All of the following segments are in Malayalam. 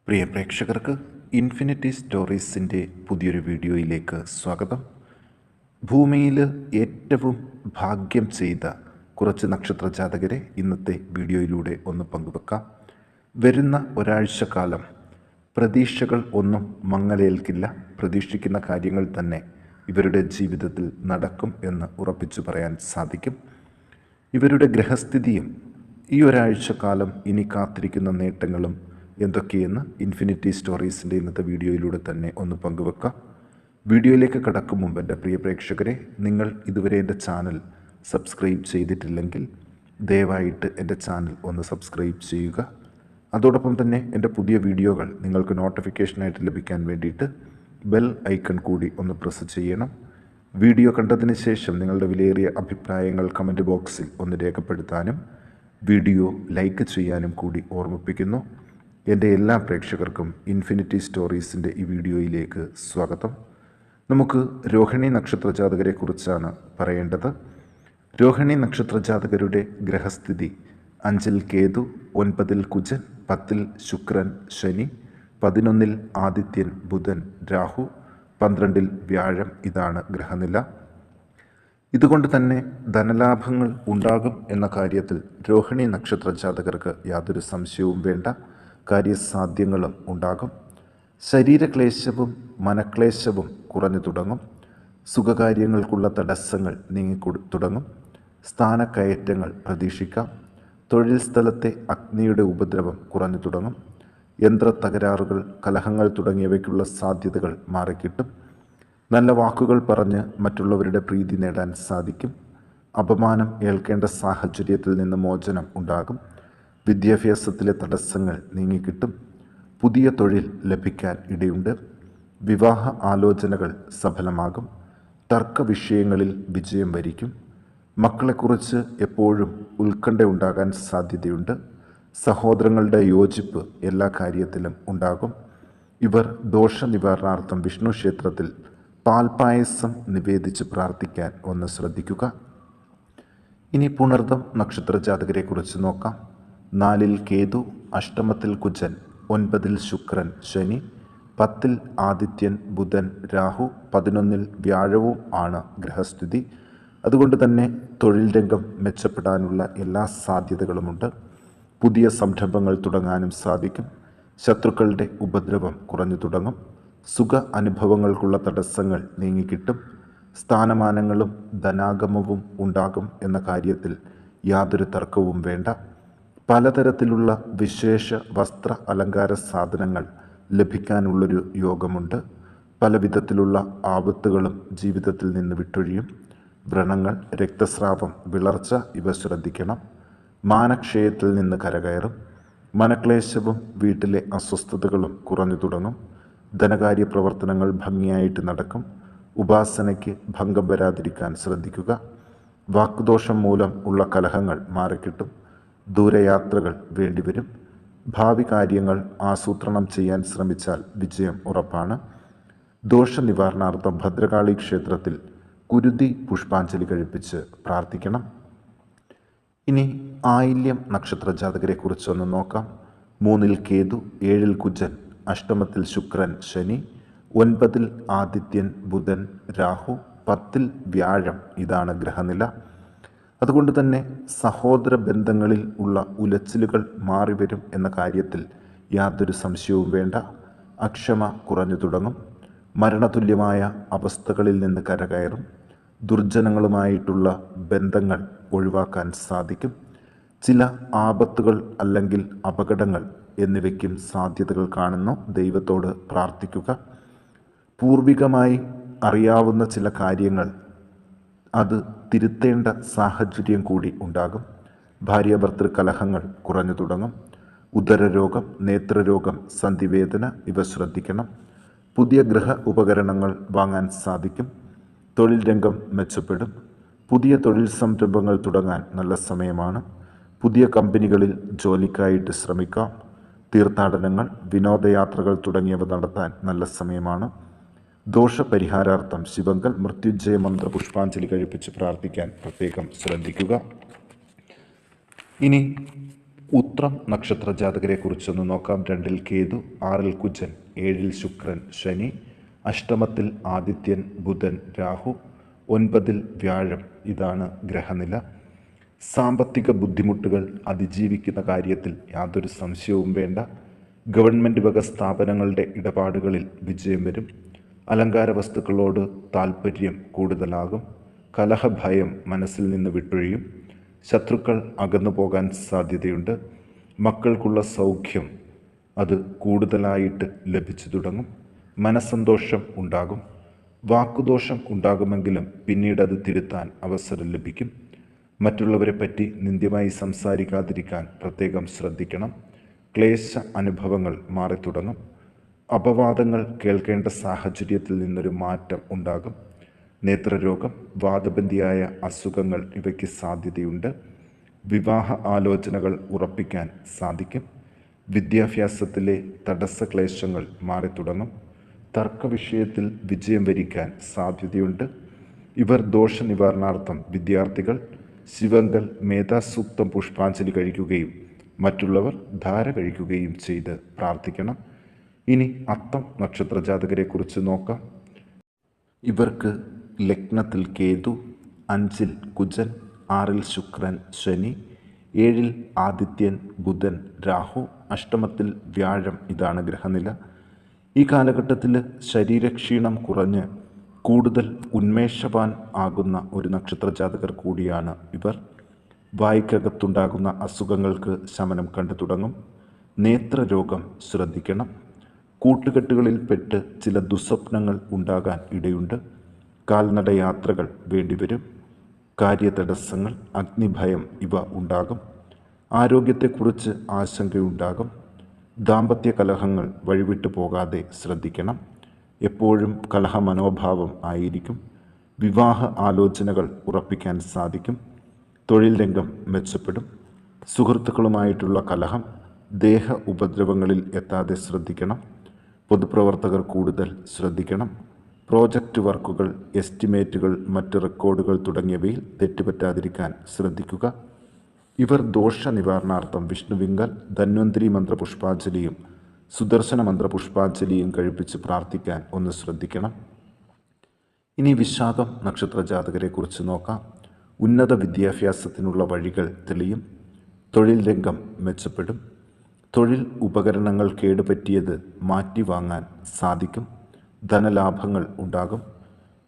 പ്രിയ പ്രേക്ഷകർക്ക് ഇൻഫിനിറ്റി സ്റ്റോറീസിൻ്റെ പുതിയൊരു വീഡിയോയിലേക്ക് സ്വാഗതം. ഭൂമിയിൽ ഏറ്റവും ഭാഗ്യം ചെയ്ത കുറച്ച് നക്ഷത്ര ജാതകരെ ഇന്നത്തെ വീഡിയോയിലൂടെ ഒന്ന് പങ്കുവെക്കാം. വരുന്ന ഒരാഴ്ചക്കാലം പ്രതീക്ഷകൾ ഒന്നും മങ്ങലേൽക്കില്ല. പ്രതീക്ഷിക്കുന്ന കാര്യങ്ങൾ തന്നെ ഇവരുടെ ജീവിതത്തിൽ നടക്കും എന്ന് ഉറപ്പിച്ചു പറയാൻ സാധിക്കും. ഇവരുടെ ഗ്രഹസ്ഥിതിയും ഈ ഒരാഴ്ചക്കാലം ഇനി കാത്തിരിക്കുന്ന നേട്ടങ്ങളും എന്തൊക്കെയെന്ന് ഇൻഫിനിറ്റി സ്റ്റോറീസിൻ്റെ ഇന്നത്തെ വീഡിയോയിലൂടെ തന്നെ ഒന്ന് പങ്കുവെക്കാം. വീഡിയോയിലേക്ക് കടക്കും മുമ്പ് എൻ്റെ പ്രിയ പ്രേക്ഷകരെ, നിങ്ങൾ ഇതുവരെ എൻ്റെ ചാനൽ സബ്സ്ക്രൈബ് ചെയ്തിട്ടില്ലെങ്കിൽ ദയവായിട്ട് എൻ്റെ ചാനൽ ഒന്ന് സബ്സ്ക്രൈബ് ചെയ്യുക. അതോടൊപ്പം തന്നെ എൻ്റെ പുതിയ വീഡിയോകൾ നിങ്ങൾക്ക് നോട്ടിഫിക്കേഷനായിട്ട് ലഭിക്കാൻ വേണ്ടിയിട്ട് ബെൽ ഐക്കൺ കൂടി ഒന്ന് പ്രസ് ചെയ്യണം. വീഡിയോ കണ്ടതിന് ശേഷം നിങ്ങളുടെ വിലയേറിയ അഭിപ്രായങ്ങൾ കമൻറ്റ് ബോക്സിൽ ഒന്ന് രേഖപ്പെടുത്താനും വീഡിയോ ലൈക്ക് ചെയ്യാനും കൂടി ഓർമ്മിപ്പിക്കുന്നു. എൻ്റെ എല്ലാ പ്രേക്ഷകർക്കും ഇൻഫിനിറ്റി സ്റ്റോറീസിൻ്റെ ഈ വീഡിയോയിലേക്ക് സ്വാഗതം. നമുക്ക് രോഹിണി നക്ഷത്ര ജാതകരെ കുറിച്ചാണ് പറയേണ്ടത്. രോഹിണി നക്ഷത്ര ജാതകരുടെ ഗ്രഹസ്ഥിതി 5-ൽ കേതു, 9-ൽ കുജൻ, 10-ൽ ശുക്രൻ ശനി, 11-ൽ ആദിത്യൻ ബുധൻ രാഹു, 12-ൽ വ്യാഴം. ഇതാണ് ഗ്രഹനില. ഇതുകൊണ്ട് തന്നെ ധനലാഭങ്ങൾ ഉണ്ടാകും എന്ന കാര്യത്തിൽ രോഹിണി നക്ഷത്ര ജാതകർക്ക് യാതൊരു സംശയവും വേണ്ട. കാര്യസാധ്യങ്ങളും ഉണ്ടാകും. ശരീരക്ലേശവും മനക്ലേശവും കുറഞ്ഞു തുടങ്ങും. സുഖകാര്യങ്ങൾക്കുള്ള തടസ്സങ്ങൾ തുടങ്ങും. സ്ഥാനക്കയറ്റങ്ങൾ പ്രതീക്ഷിക്കാം. തൊഴിൽ സ്ഥലത്തെ അഗ്നിയുടെ ഉപദ്രവം കുറഞ്ഞു തുടങ്ങും. യന്ത്ര തകരാറുകൾ, കലഹങ്ങൾ തുടങ്ങിയവയ്ക്കുള്ള സാധ്യതകൾ മാറിക്കിട്ടും. നല്ല വാക്കുകൾ പറഞ്ഞ് മറ്റുള്ളവരുടെ പ്രീതി നേടാൻ സാധിക്കും. അപമാനം ഏൽക്കേണ്ട സാഹചര്യത്തിൽ നിന്ന് മോചനം ഉണ്ടാകും. വിദ്യാഭ്യാസത്തിലെ തടസ്സങ്ങൾ നീങ്ങിക്കിട്ടും. പുതിയ തൊഴിൽ ലഭിക്കാൻ ഇടയുണ്ട്. വിവാഹ ആലോചനകൾ സഫലമാകും. തർക്ക വിഷയങ്ങളിൽ വിജയം വരിക്കും. മക്കളെക്കുറിച്ച് എപ്പോഴും ഉത്കണ്ഠയുണ്ടാകാൻ സാധ്യതയുണ്ട്. സഹോദരങ്ങളുടെ യോജിപ്പ് എല്ലാ കാര്യത്തിലും ഉണ്ടാകും. ഇവർ ദോഷനിവാരണാർത്ഥം വിഷ്ണു ക്ഷേത്രത്തിൽ പാൽപായസം നിവേദിച്ച് പ്രാർത്ഥിക്കാൻ ഒന്ന് ശ്രദ്ധിക്കുക. ഇനി പുണർദം നക്ഷത്ര ജാതകരെ കുറിച്ച് നോക്കാം. 4-ൽ കേതു, അഷ്ടമത്തിൽ കുജൻ, 9-ൽ ശുക്രൻ ശനി, 10-ൽ ആദിത്യൻ ബുധൻ രാഹു, 11-ൽ വ്യാഴവും ആണ് ഗ്രഹസ്ഥിതി. അതുകൊണ്ട് തന്നെ തൊഴിൽ രംഗം മെച്ചപ്പെടാനുള്ള എല്ലാ സാധ്യതകളുമുണ്ട്. പുതിയ സംരംഭങ്ങൾ തുടങ്ങാനും സാധിക്കും. ശത്രുക്കളുടെ ഉപദ്രവം കുറഞ്ഞു തുടങ്ങും. സുഖ അനുഭവങ്ങൾക്കുള്ള തടസ്സങ്ങൾ നീങ്ങിക്കിട്ടും. സ്ഥാനമാനങ്ങളും ധനാഗമവും ഉണ്ടാകും എന്ന കാര്യത്തിൽ യാതൊരു തർക്കവും വേണ്ട. പലതരത്തിലുള്ള വിശേഷ വസ്ത്ര അലങ്കാര സാധനങ്ങൾ ലഭിക്കാനുള്ളൊരു യോഗമുണ്ട്. പല വിധത്തിലുള്ള ആപത്തുകളും ജീവിതത്തിൽ നിന്ന് വിട്ടൊഴിയും. വ്രണങ്ങൾ, രക്തസ്രാവം, വിളർച്ച ഇവ ശ്രദ്ധിക്കണം. മാനക്ഷയത്തിൽ നിന്ന് കരകയറും. മനക്ലേശവും വീട്ടിലെ അസ്വസ്ഥതകളും കുറഞ്ഞു തുടങ്ങും. ധനകാര്യ പ്രവർത്തനങ്ങൾ ഭംഗിയായിട്ട് നടക്കും. ഉപാസനയ്ക്ക് ഭംഗം വരാതിരിക്കാൻ ശ്രദ്ധിക്കുക. വാക്കുദോഷം മൂലം ഉള്ള കലഹങ്ങൾ മാറിക്കിട്ടും. ദൂരയാത്രകൾ വേണ്ടിവരും. ഭാവി കാര്യങ്ങൾ ആസൂത്രണം ചെയ്യാൻ ശ്രമിച്ചാൽ വിജയം ഉറപ്പാണ്. ദോഷനിവാരണാർത്ഥം ഭദ്രകാളി ക്ഷേത്രത്തിൽ കുരുതി പുഷ്പാഞ്ജലി കഴിപ്പിച്ച് പ്രാർത്ഥിക്കണം. ഇനി ആയില്യം നക്ഷത്ര ജാതകരെ കുറിച്ചൊന്ന് നോക്കാം. 3-ൽ കേതു, 7-ൽ കുജൻ, അഷ്ടമത്തിൽ ശുക്രൻ ശനി, 9-ൽ ആദിത്യൻ ബുധൻ രാഹു, 10-ൽ വ്യാഴം. ഇതാണ് ഗ്രഹനില. അതുകൊണ്ട് തന്നെ സഹോദര ബന്ധങ്ങളിൽ ഉള്ള ഉലച്ചിലുകൾ മാറിവരും എന്ന കാര്യത്തിൽ യാതൊരു സംശയവും വേണ്ട. അക്ഷമ കുറഞ്ഞു തുടങ്ങും. മരണതുല്യമായ അവസ്ഥകളിൽ നിന്ന് കരകയറും. ദുർജനങ്ങളുമായിട്ടുള്ള ബന്ധങ്ങൾ ഒഴിവാക്കാൻ സാധിക്കും. ചില ആപത്തുകൾ അല്ലെങ്കിൽ അപകടങ്ങൾ എന്നിവയ്ക്കും സാധ്യതകൾ കാണുന്നു. ദൈവത്തോട് പ്രാർത്ഥിക്കുക. പൂർവികമായി അറിയാവുന്ന ചില കാര്യങ്ങൾ അത് തിരുത്തേണ്ട സാഹചര്യം കൂടി ഉണ്ടാകും. ഭാര്യാഭർത്തൃ കലഹങ്ങൾ കുറഞ്ഞു തുടങ്ങും. ഉദരരോഗം, നേത്രരോഗം, സന്ധിവേദന ഇവ ശ്രദ്ധിക്കണം. പുതിയ ഗൃഹ ഉപകരണങ്ങൾ വാങ്ങാൻ സാധിക്കും. തൊഴിൽ രംഗം മെച്ചപ്പെടും. പുതിയ തൊഴിൽ സംരംഭങ്ങൾ തുടങ്ങാൻ നല്ല സമയമാണ്. പുതിയ കമ്പനികളിൽ ജോലിക്കായിട്ട് ശ്രമിക്കാം. തീർത്ഥാടനങ്ങൾ, വിനോദയാത്രകൾ തുടങ്ങിയവ നടത്താൻ നല്ല സമയമാണ്. ദോഷപരിഹാരാർത്ഥം ശിവങ്കൽ മൃത്യുഞ്ജയ മന്ത്ര പുഷ്പാഞ്ജലി കഴിപ്പിച്ച് പ്രാർത്ഥിക്കാൻ പ്രത്യേകം ശ്രദ്ധിക്കുക. ഇനി ഉത്രം നക്ഷത്ര ജാതകരെ കുറിച്ചൊന്ന് നോക്കാം. 2-ൽ കേതു, 6-ൽ കുജൻ, 7-ൽ ശുക്രൻ, ശനി, അഷ്ടമത്തിൽ ആദിത്യൻ, ബുധൻ, രാഹു, 9-ൽ വ്യാഴം. ഇതാണ് ഗ്രഹനില. സാമ്പത്തിക ബുദ്ധിമുട്ടുകൾ അതിജീവിക്കുന്ന കാര്യത്തിൽ യാതൊരു സംശയവും വേണ്ട. ഗവൺമെൻറ് വക സ്ഥാപനങ്ങളുടെ ഇടപാടുകളിൽ വിജയം വരും. അലങ്കാര വസ്തുക്കളോട് താൽപ്പര്യം കൂടുതലാകും. കലഹഭയം മനസ്സിൽ നിന്ന് വിട്ടൊഴിയും. ശത്രുക്കൾ അകന്നു പോകാൻ സാധ്യതയുണ്ട്. മക്കൾക്കുള്ള സൗഖ്യം അത് കൂടുതലായിട്ട് ലഭിച്ചു തുടങ്ങും. മനസ്സന്തോഷം ഉണ്ടാകും. വാക്കുദോഷം ഉണ്ടാകുമെങ്കിലും പിന്നീട് അത് തിരുത്താൻ അവസരം ലഭിക്കും. മറ്റുള്ളവരെ പറ്റി നിന്ദ്യമായി സംസാരിക്കാതിരിക്കാൻ പ്രത്യേകം ശ്രദ്ധിക്കണം. ക്ലേശ അനുഭവങ്ങൾ മാറിത്തുടങ്ങും. അപവാദങ്ങൾ കേൾക്കേണ്ട സാഹചര്യത്തിൽ നിന്നൊരു മാറ്റം ഉണ്ടാകും. നേത്രരോഗം, വാതബന്ധിയായ അസുഖങ്ങൾ ഇവയ്ക്ക് സാധ്യതയുണ്ട്. വിവാഹ ആലോചനകൾ ഉറപ്പിക്കാൻ സാധിക്കും. വിദ്യാഭ്യാസത്തിലെ തടസ്സക്ലേശങ്ങൾ മാറിത്തുടങ്ങും. തർക്കവിഷയത്തിൽ വിജയം വരിക്കാൻ സാധ്യതയുണ്ട്. ഇവർ ദോഷനിവാരണാർത്ഥം വിദ്യാർത്ഥികൾ ശിവങ്കൽ മേധാസൂക്തം പുഷ്പാഞ്ജലി കഴിക്കുകയും മറ്റുള്ളവർ ധാര കഴിക്കുകയും ചെയ്ത് പ്രാർത്ഥിക്കണം. ഇനി അത്തം നക്ഷത്ര ജാതകരെ കുറിച്ച് നോക്കാം. ഇവർക്ക് ലഗ്നത്തിൽ കേതു, 5-ൽ കുജൻ, 6-ൽ ശുക്രൻ, ശനി, 7-ൽ ആദിത്യൻ, ബുധൻ, രാഹു, അഷ്ടമത്തിൽ വ്യാഴം. ഇതാണ് ഗ്രഹനില. ഈ കാലഘട്ടത്തിൽ ശരീരക്ഷീണം കുറഞ്ഞ് കൂടുതൽ ഉന്മേഷവാൻ ആകുന്ന ഒരു നക്ഷത്ര ജാതകർ കൂടിയാണ് ഇവർ. വായ്ക്കകത്തുണ്ടാകുന്ന അസുഖങ്ങൾക്ക് ശമനം കണ്ടു തുടങ്ങും. നേത്രരോഗം ശ്രദ്ധിക്കണം. കൂട്ടുകെട്ടുകളിൽപ്പെട്ട് ചില ദുസ്വപ്നങ്ങൾ ഉണ്ടാകാൻ ഇടയുണ്ട്. കാൽനട യാത്രകൾ വേണ്ടിവരും. കാര്യതടസ്സങ്ങൾ, അഗ്നിഭയം ഇവ ഉണ്ടാകും. ആരോഗ്യത്തെക്കുറിച്ച് ആശങ്കയുണ്ടാകും. ദാമ്പത്യ കലഹങ്ങൾ വഴിവിട്ടു പോകാതെ ശ്രദ്ധിക്കണം. എപ്പോഴും കലഹ മനോഭാവം ആയിരിക്കും. വിവാഹ ആലോചനകൾ ഉറപ്പിക്കാൻ സാധിക്കും. തൊഴിൽ രംഗം മെച്ചപ്പെടും. സുഹൃത്തുക്കളുമായിട്ടുള്ള കലഹം ദേഹ ഉപദ്രവങ്ങളിൽ എത്താതെ ശ്രദ്ധിക്കണം. പൊതുപ്രവർത്തകർ കൂടുതൽ ശ്രദ്ധിക്കണം. പ്രോജക്റ്റ് വർക്കുകൾ, എസ്റ്റിമേറ്റുകൾ, മറ്റ് റെക്കോർഡുകൾ തുടങ്ങിയവയിൽ തെറ്റുപറ്റാതിരിക്കാൻ ശ്രദ്ധിക്കുക. ഇവർ ദോഷ നിവാരണാർത്ഥം വിഷ്ണുവിങ്കൽ ധന്വന്തരി മന്ത്രപുഷ്പാഞ്ജലിയും സുദർശന മന്ത്രപുഷ്പാഞ്ജലിയും കഴിപ്പിച്ച് പ്രാർത്ഥിക്കാൻ ഒന്ന് ശ്രദ്ധിക്കണം. ഇനി വിശാഖം നക്ഷത്ര ജാതകരെ കുറിച്ച് നോക്കാം. ഉന്നത വിദ്യാഭ്യാസത്തിനുള്ള വഴികൾ തെളിയും. തൊഴിൽ രംഗം മെച്ചപ്പെടും. തൊഴിൽ ഉപകരണങ്ങൾ കേടുപറ്റിയത് മാറ്റി വാങ്ങാൻ സാധിക്കും. ധനലാഭങ്ങൾ ഉണ്ടാകും.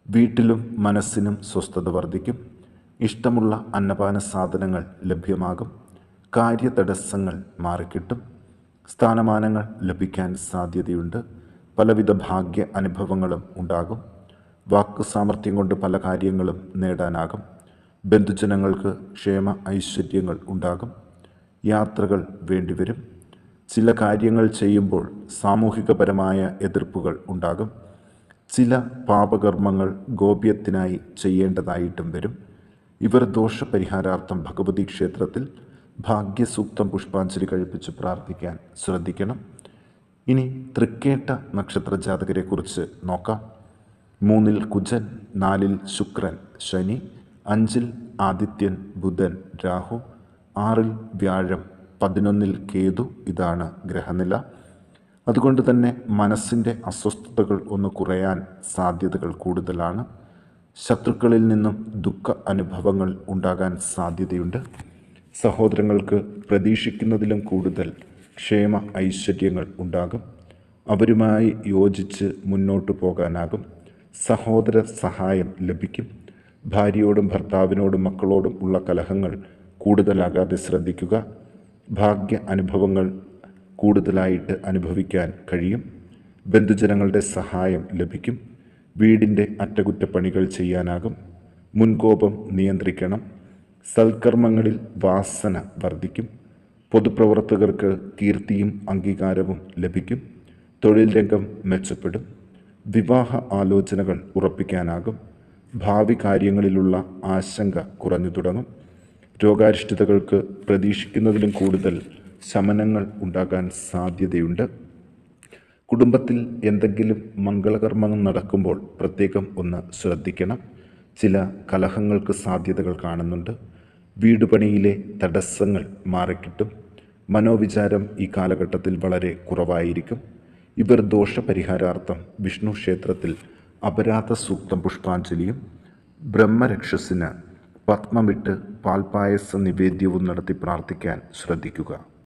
വീട്ടിലും മനസ്സിനും സ്വസ്ഥത വർദ്ധിക്കും. ഇഷ്ടമുള്ള അന്നപാന സാധനങ്ങൾ ലഭ്യമാകും. കാര്യതടസ്സങ്ങൾ മാറിക്കിട്ടും. സ്ഥാനമാനങ്ങൾ ലഭിക്കാൻ സാധ്യതയുണ്ട്. പലവിധ ഭാഗ്യ അനുഭവങ്ങളും ഉണ്ടാകും. വാക്കു സാമർഥ്യം കൊണ്ട് പല കാര്യങ്ങളും നേടാനാകും. ബന്ധുജനങ്ങൾക്ക് ക്ഷേമ ഐശ്വര്യങ്ങൾ ഉണ്ടാകും. യാത്രകൾ വേണ്ടിവരും. ചില കാര്യങ്ങൾ ചെയ്യുമ്പോൾ സാമൂഹികപരമായ എതിർപ്പുകൾ ഉണ്ടാകും. ചില പാപകർമ്മങ്ങൾ ഗോപ്യത്തിനായി ചെയ്യേണ്ടതായിട്ടും വരും. ഇവർ ദോഷപരിഹാരാർത്ഥം ഭഗവതി ക്ഷേത്രത്തിൽ ഭാഗ്യസൂക്തം പുഷ്പാഞ്ജലി കഴിപ്പിച്ച് പ്രാർത്ഥിക്കാൻ ശ്രദ്ധിക്കണം. ഇനി തൃക്കേട്ട നക്ഷത്ര ജാതകരെ കുറിച്ച് നോക്കാം. 3-ൽ കുജൻ, 4-ൽ ശുക്രൻ, ശനി, 5-ൽ ആദിത്യൻ, ബുധൻ, രാഹു, 6-ൽ വ്യാഴം, 11-ൽ കേതു. ഇതാണ് ഗ്രഹനില. അതുകൊണ്ട് തന്നെ മനസ്സിൻ്റെ അസ്വസ്ഥതകൾ ഒന്ന് കുറയാൻ സാധ്യതകൾ കൂടുതലാണ്. ശത്രുക്കളിൽ നിന്നും ദുഃഖ അനുഭവങ്ങൾ ഉണ്ടാകാൻ സാധ്യതയുണ്ട്. സഹോദരങ്ങൾക്ക് പ്രതീക്ഷിക്കുന്നതിലും കൂടുതൽ ക്ഷേമ ഐശ്വര്യങ്ങൾ ഉണ്ടാകും. അവരുമായി യോജിച്ച് മുന്നോട്ടു പോകാനാകും. സഹോദര സഹായം ലഭിക്കും. ഭാര്യയോടും ഭർത്താവിനോടും മക്കളോടും ഉള്ള കലഹങ്ങൾ കൂടുതലാകാതെ ശ്രദ്ധിക്കുക. ഭാഗ്യ അനുഭവങ്ങൾ കൂടുതലായിട്ട് അനുഭവിക്കാൻ കഴിയും. ബന്ധുജനങ്ങളുടെ സഹായം ലഭിക്കും. വീടിൻ്റെ അറ്റകുറ്റപ്പണികൾ ചെയ്യാനാകും. മുൻകോപം നിയന്ത്രിക്കണം. സൽക്കർമ്മങ്ങളിൽ വാസന വർദ്ധിക്കും. പൊതുപ്രവർത്തകർക്ക് കീർത്തിയും അംഗീകാരവും ലഭിക്കും. തൊഴിൽ രംഗം മെച്ചപ്പെടും. വിവാഹ ആലോചനകൾ ഉറപ്പിക്കാനാകും. ഭാവി കാര്യങ്ങളിലുള്ള ആശങ്ക കുറഞ്ഞു തുടങ്ങും. രോഗാരിഷ്ഠതകൾക്ക് പ്രതീക്ഷിക്കുന്നതിലും കൂടുതൽ ശമനങ്ങൾ ഉണ്ടാകാൻ സാധ്യതയുണ്ട്. കുടുംബത്തിൽ എന്തെങ്കിലും മംഗളകർമ്മങ്ങൾ നടക്കുമ്പോൾ പ്രത്യേകം ഒന്ന് ശ്രദ്ധിക്കണം. ചില കലഹങ്ങൾക്ക് സാധ്യതകൾ കാണുന്നുണ്ട്. വീടുപണിയിലെ തടസ്സങ്ങൾ മാറിക്കിട്ടും. മനോവിചാരം ഈ കാലഘട്ടത്തിൽ വളരെ കുറവായിരിക്കും. ഇവർ ദോഷപരിഹാരാർത്ഥം വിഷ്ണു ക്ഷേത്രത്തിൽ അപരാധ സൂക്തം പുഷ്പാഞ്ജലിയും ബ്രഹ്മരക്ഷസിന് പത്മമിട്ട് പാൽപായസ നിവേദ്യവും നടത്തി പ്രാർത്ഥിക്കാൻ ശ്രദ്ധിക്കുക.